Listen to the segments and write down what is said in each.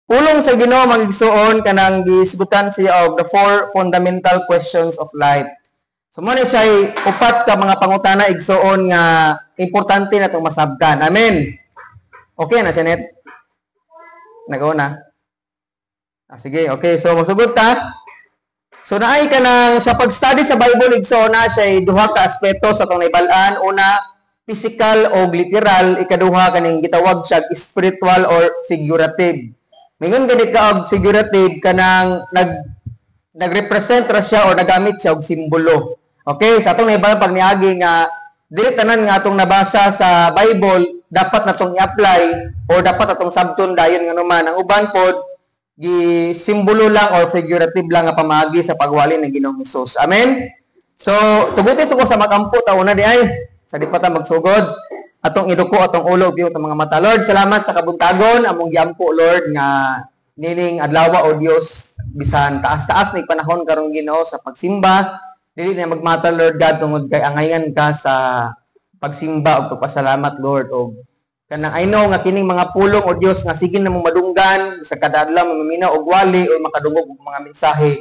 Pulong sa Ginoo magigsuon kanang gisgutan siya of the four fundamental questions of life. So mo ni siya upat ka mga pangutana igsuon nga importante na itong masabtan. Amen. Okay na, Janet? Nagaw na? Sige, okay. So magsugot ta. So naay ka nang sa pag-study sa Bible igsuon na siya duha ka aspeto sa itong naibalaan. Una, physical o literal. Ikaduha kaning gitawag siya spiritual or figurative. Mingon gani ka og figurative kanang nagrepresent ra siya o nagamit siya og simbolo. Okay, sa atong naibalaan pag niagi nga dili tanan nga atong nabasa sa Bible dapat natong i-apply o dapat atong sabton dayon nga naman ang uban pod gi simbolo lang or figurative lang nga pamaagi sa pagwali ng Ginoong Hesus. Amen. So tugutin ko sa makampo ta una di ay sa di pa ta magsugod atong iduko atong ulo biyo ta mga mata. Lord, salamat sa kabuntagon among giampo Lord nga nining adlaw o Dios bisan taas-taas may panahon karon Ginoo sa pagsimba. Dili na magmata Lord God tungod kay angayan ka sa pagsimba ug pagpasalamat Lord og kanang I know nga kining mga pulong o Dios nga sige na mo madunggan sa kada adlaw maminaw og wali o makadungog og mga mensahe.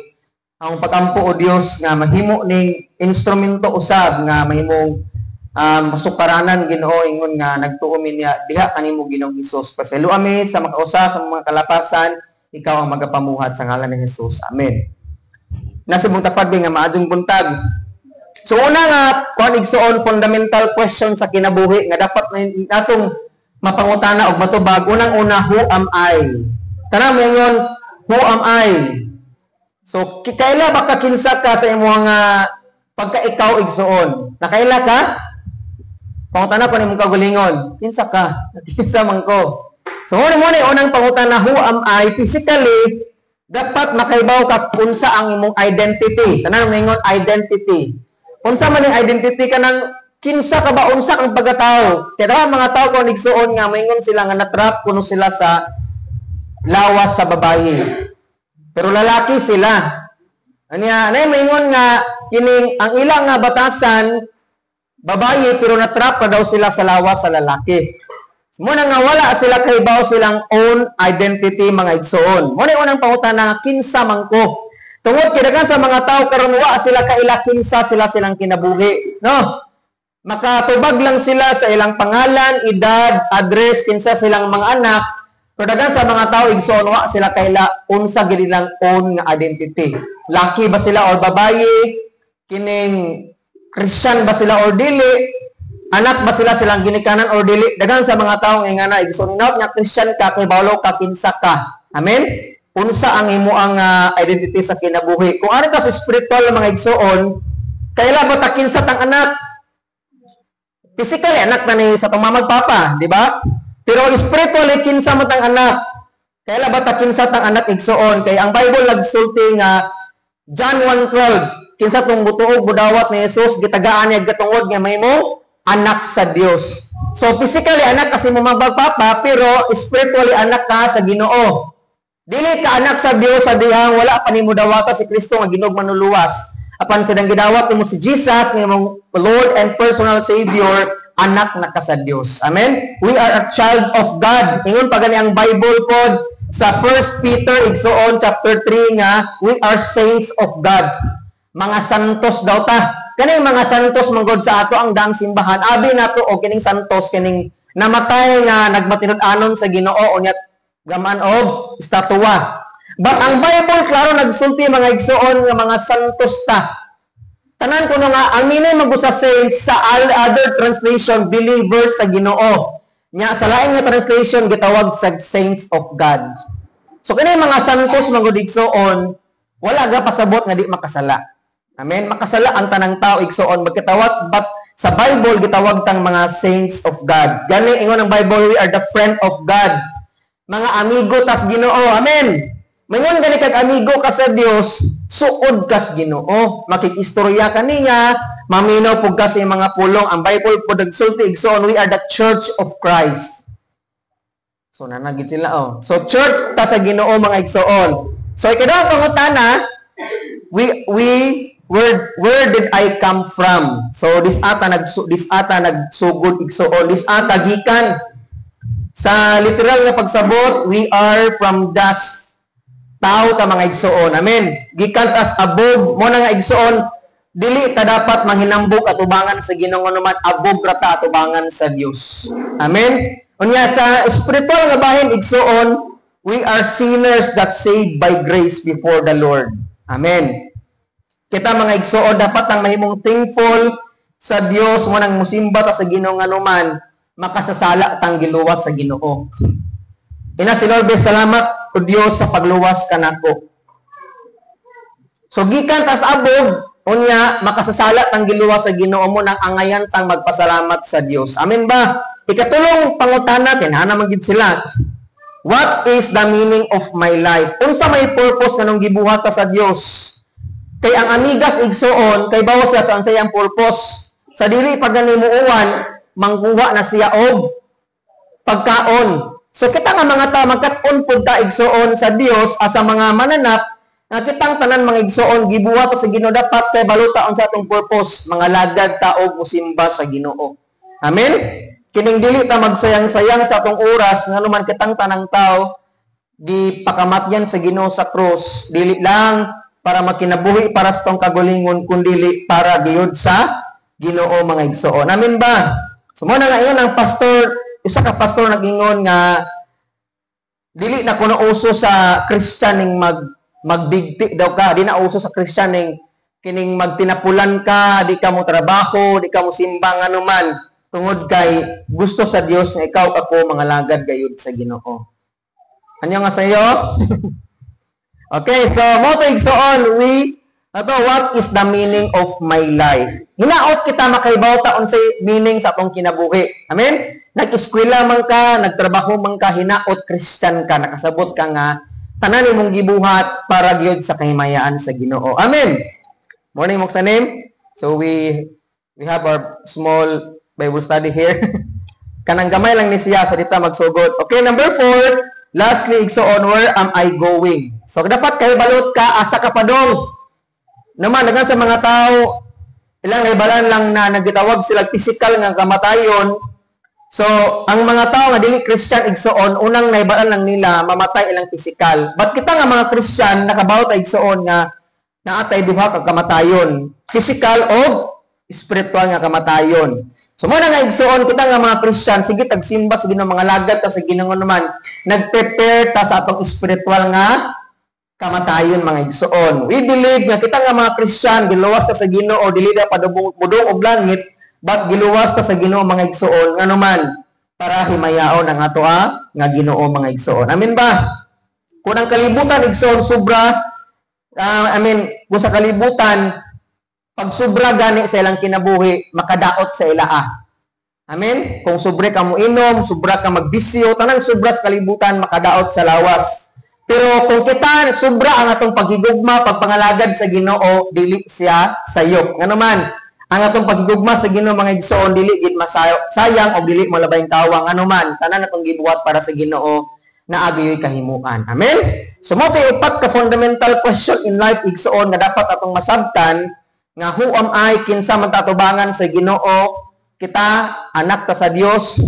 Ang pagampo o Dios nga mahimo ning instrumento usab nga mahimong masukaranan Ginoo ingon nga nagtuo mi niya diha kanimo Ginoong Hesus. Pasaylo ami sa makausa sa mga kalapasan, ikaw ang magapamuhat sa ngalan ni Hesus. Amen. Nasa mong tapad nga maadjong buntag. So una nga kuan igsuon fundamental question sa kinabuhi nga dapat natong mapangutana og matubag. Unang-una, who am I? Kana mo ingon, who am I? So kaila ba kinsa ka sa imong pagka ikaw igsuon? Nakaila ka? Pangutana ko ni mong kagulingon, kinsa ka? Kinsa man ko? So, muna unang pangutana, who am I? Physically, dapat makaibaw ka unsa ang imong identity. Tanan mo ingon, identity. Unsa man ang identity ka nang kinsa ka ba? Unsa ang pagkatao? Kaya mga tao ko nigsuon nga, maingon sila nga natrap kuno sila sa lawas sa babayi. Pero lalaki sila. Anya, maingon nga, kining ang ilang nga batasan, babayi pero natrap pa daw sila sa lawas sa lalaki. Muna nga wala sila kaibaw silang own identity mga igsoon. Muna unang pangutana kinsa man ko. Tungod kidagan sa mga tao karon wa sila kaila kinsa silang kinabuhi, no? Makatubag lang sila sa ilang pangalan, edad, address, kinsa silang mga anak. Pero dagan sa mga tao igsoon wa sila kaila unsa gid ilang own nga identity. Laki ba sila or babayi? Kining Christian ba sila or dili? Anak ba silang ginikanan or dili? Dagan sa mga taong ingana igsoon nga Christian ka kay bawlo ka kinsa ka. Amen. Unsa ang imo ang identity sa kinabuhi? Kung ano ka sa spiritual mga igsoon, kaila ba ta kinsa tang anak? Physically anak na ni sa pamamagpapa, di ba? Pero spiritually kinsa mo tang anak? Kaila ba ta kinsa tang anak igsoon? Kay ang Bible nagsulti nga John 1:12 kinsa tong butuog budawat ni Jesus gitagaan niya gatungod nga mahimo anak sa Dios. So physically anak kasi mo magpapa pero spiritually anak ka sa Ginoo. Dili ka anak sa Dios sa dihang wala pa nimo dawata si Kristo nga Ginoong manuluwas. Apan sadang gidawat nimo si Jesus nga imong Lord and personal Savior, anak na ka sa Dios. Amen. We are a child of God. Ingon pa gani ang Bible pod sa 1 Peter igsoon chapter 3 nga we are saints of God. Mga santos daw ta. Kaning mga santos manggod sa ato ang daang simbahan. Abi nato o kining santos kining namatay nga nagmatinud-anon sa Ginoo unya gaman og estatwa. But ang Bible klaro nagsulti mga igsoon nga mga santos ta. Tanan kuno nga ang minay magud sa saints sa all other translation believers sa Ginoo. Nya sa lain nga translation gitawag sa saints of God. So kini mga santos manggod igsoon wala ga pasabot nga di makasala. Amen. Makasala ang tanang tao igsoon magkatawag but sa Bible gitawag tang mga saints of God. Gani ingon ang Bible we are the friend of God. Mga amigo tas Ginoo. Amen. Mingon gani kag amigo ka sa Dios, suod kas Ginoo. Makikistorya ka niya, maminaw pug ka sa mga pulong. Ang Bible po nagsulti igsoon we are the church of Christ. So nanagid sila So church ta sa Ginoo mga igsoon. So ikadaw pangutana, where did I come from? So this ata nagsugod igsoon, this ata gikan Sa literal nga pagsabot, we are from dust. Tao ta mga igsoon. Amen. Gikan tas abog mo na nga igsoon, dili ta dapat manghinambok atubangan sa Ginoo naman abog ra ta atubangan sa Dios. Amen. Unya sa spiritual nga bahin igsoon, we are sinners that saved by grace before the Lord. Amen. Kita mga igsoon dapat ang mahimong thankful sa Dios mo nang musimba ta sa Ginoo naman makasasala tang giluwas sa Ginoo. Ina si Lord, salamat o Dios sa pagluwas kanako. So gikan tas abog unya makasasala tang giluwas sa Ginoo mo nang angayan tang magpasalamat sa Dios. Amen ba? Ikatulong pangutana tinana man gid sila. What is the meaning of my life? Unsa may purpose nganong gibuhat ta sa Dios? Kay ang amigas igsoon kay bawas siya sa unsayang purpose. Sa dili pagganimuuan mangkuha na siya og pagkaon. So kita nga mga tao magkat-on pud ta igsoon sa Dios asa mga mananap nga kitang tanan mga igsoon gibuhat sa Ginoo dapat kay baluta unsa atong purpose mga lagad ta og musimba sa Ginoo. Amen. Kining dili ta magsayang-sayang sa atong oras nganuman kitang tanang tao di pakamatyan sa Ginoo sa cross dili lang para makinabuhi para sa tong kagulingon kundi para gayud sa Ginoo mga igsoon. Amen ba? So mo na nga iyon ang pastor isa ka pastor nagingon nga dili na kuno uso sa Christian ning magbigti daw ka, di na uso sa Christian ning kining magtinapulan ka, di ka mo trabaho, di ka mo simbang anuman tungod kay gusto sa Dios nga ikaw ako mga lagad gayud sa Ginoo. Anyo nga sayo? Okay, so mo to igsoon what is the meaning of my life? Hinaot kita makaibaw ta unsay meaning sa atong kinabuhi. Amen? Nag-eskwela man ka, nagtrabaho man ka, hinaot Christian ka, nakasabot ka nga tanan imong gibuhat para gyud sa kahimayaan sa Ginoo. Amen. Morning mo sa name. So we have our small Bible study here. Kanang gamay lang ni siya sa dita magsugod. Okay, number 4, lastly igsoon, where am I going? So dapat kay balot ka asa ka padong. Naman, nagan sa mga tao, ilang naibalan lang na nagitawag sila physical nga kamatayon. So, ang mga tao nga dili Christian igsoon, unang naibalan lang nila, mamatay ilang physical. But kita nga mga Christian, nakabawat igsoon nga naatay duha ka kamatayon. Physical o spiritual nga kamatayon. So, muna nga igsoon, kita nga mga Christian, sige, tagsimba sa Ginoo mga lagad, ta sa Ginoo naman, nagprepare ta sa atong spiritual nga kamatayon mga igsoon. We believe nga kita nga mga Christian giluwas ta sa Ginoo dili na padubong og langit but giluwas ta sa Ginoo mga igsoon nganuman para himayaon ang ato nga Ginoo mga igsoon. Amen ba? Kung ang kalibutan igsoon sobra kung sa kalibutan pag sobra gani sa ilang kinabuhi makadaot sa ilaa. Amen? Kung sobre ka mo inom, sobra ka magbisyo, tanang sobra sa kalibutan makadaot sa lawas. Pero kung kita sobra ang atong paghigugma, pagpangalagad sa Ginoo, dili siya sayop. Nga naman, ang atong paghigugma sa Ginoo mga igsoon, dili gid sayang o dili malabayng tawang. Nga naman, tanan atong gibuhat para sa Ginoo na agiyoy kahimuan. Amen? So mo kay upat ka fundamental question in life igsoon nga dapat atong masabtan nga who am I kinsa man tatubangan sa Ginoo, kita anak ta sa Dios,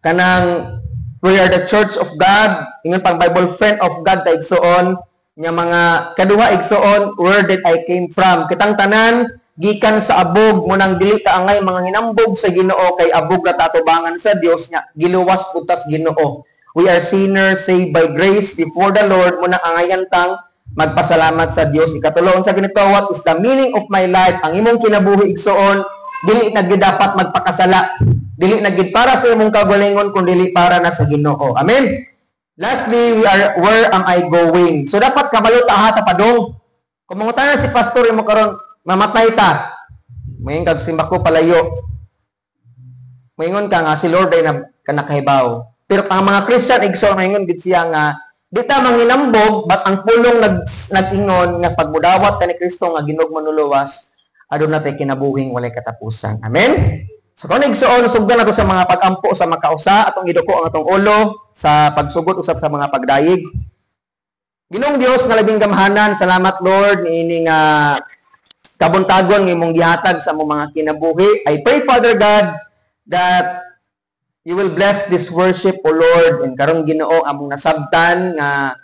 kanang we are the church of God, ingon pang Bible friend of God ta igsoon, nga mga kaduha igsoon, where did I came from? Kitang tanan gikan sa abog mo nang dili ka angay mga hinambog sa Ginoo kay abog ra tatubangan sa Dios nya giluwas putas Ginoo. We are sinners saved by grace before the Lord mo nang angayan tang magpasalamat sa Dios. Ikatulo unsa ganito, what is the meaning of my life? Ang imong kinabuhi igsoon, dili na gid dapat magpakasala. Dili na gid para sa imong kagalingon kun dili para na sa Ginoo. Amen. Lastly, where am I going? So dapat kabalo ta padong. Kung mangutanan si pastor imo karon mamatay ta. Mayon kag simba ko palayo. Mayon ka nga si Lord ay kanakahibaw. Pero ang mga Christian igsoon mayon gid siya nga di ta manginambog but ang pulong nag-ingon nga pagmudawat ka ni Kristo nga ginog manuluwas aduna tay kinabuhing walay katapusan. Amen. So kung igsoon, sugdan nato sa mga pag-ampo sa makausa, atong giduko ang atong ulo sa pagsugot usab sa mga pagdayig. Ginoong Dios nga labing gamhanan, salamat Lord niini nga kabuntagon nga imong gihatag sa among mga kinabuhi. I pray Father God that you will bless this worship, O Lord, and karong Ginoo among nasabtan nga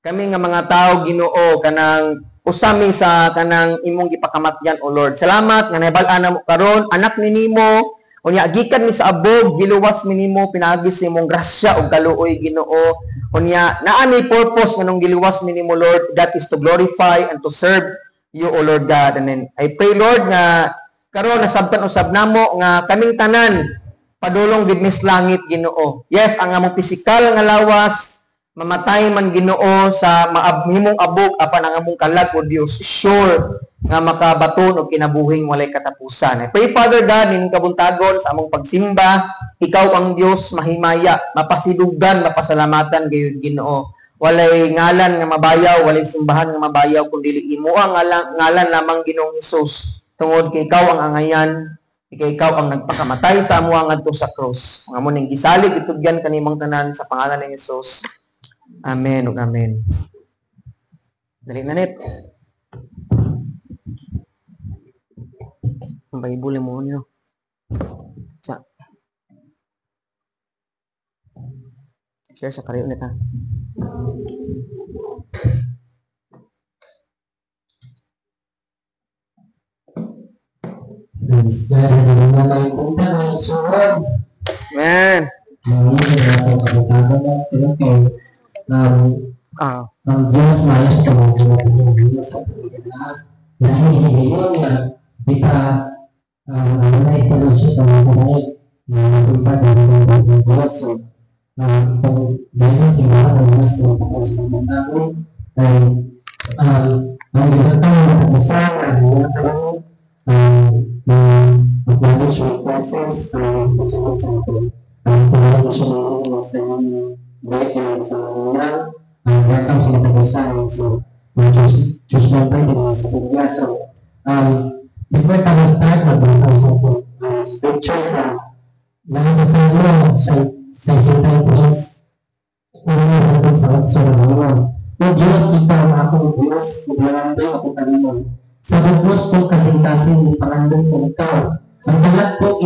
kami nga mga tao Ginoo kanang usami sa kanang imong gipakamatyan, O Lord. Salamat nga nahibal-an namo karon anak ni nimo unya gikan mi sa abog giluwas mi nimo pinagi sa imong grasya ug kaluoy Ginoo. Unya naa may purpose nganong giluwas mi nimo Lord, that is to glorify and to serve you, O Lord God. And then I pray Lord nga karon nasabtan usab namo nga kaming tanan padulong gid mis langit Ginoo. Yes, ang among pisikal nga lawas mamatay man Ginoo sa maabhimong abog apan ang among kalag o Dios sure nga makabaton og kinabuhing walay katapusan. I pray Father God ning kabuntagon sa among pagsimba, ikaw ang Dios mahimaya, mapasidugan, mapasalamatan gayud Ginoo. Walay ngalan nga mabayaw, walay simbahan nga mabayaw kundi imo ang ngalan lamang Ginoong Hesus. Tungod kay ikaw ang angayan, ikaw ang nagpakamatay sa amo ngadto sa cross. Nga mo ning gisalig itugyan kanimong tanan sa pangalan ni Hesus. Amen ug amen. Dali na net. Ang Bible mo niyo. Sa share sa karayo net ha. Amen. Ang Diyos mayas ka mga kinapagin sa pagkakas dahil hindi mo niya kita na fellowship ang mga simpat ng mga Diyos kung dahil sila ang mas kapag sa mga ako ay ang ginatang na pag-usap ang ginatang acknowledge your presence ang susunod sa ako ang pagkakas siya mga sa mga break sa mga welcome sa pag-usap so choose my friend sa pagkakas so before tayo start magbasa sa scripture sa nasa sa isang please natin sa mga o Diyos, ikaw ang akong Diyos, ignorante ako kanino. Sa bugos ko kasintasin, ipangandong ko ikaw. Ang talat ko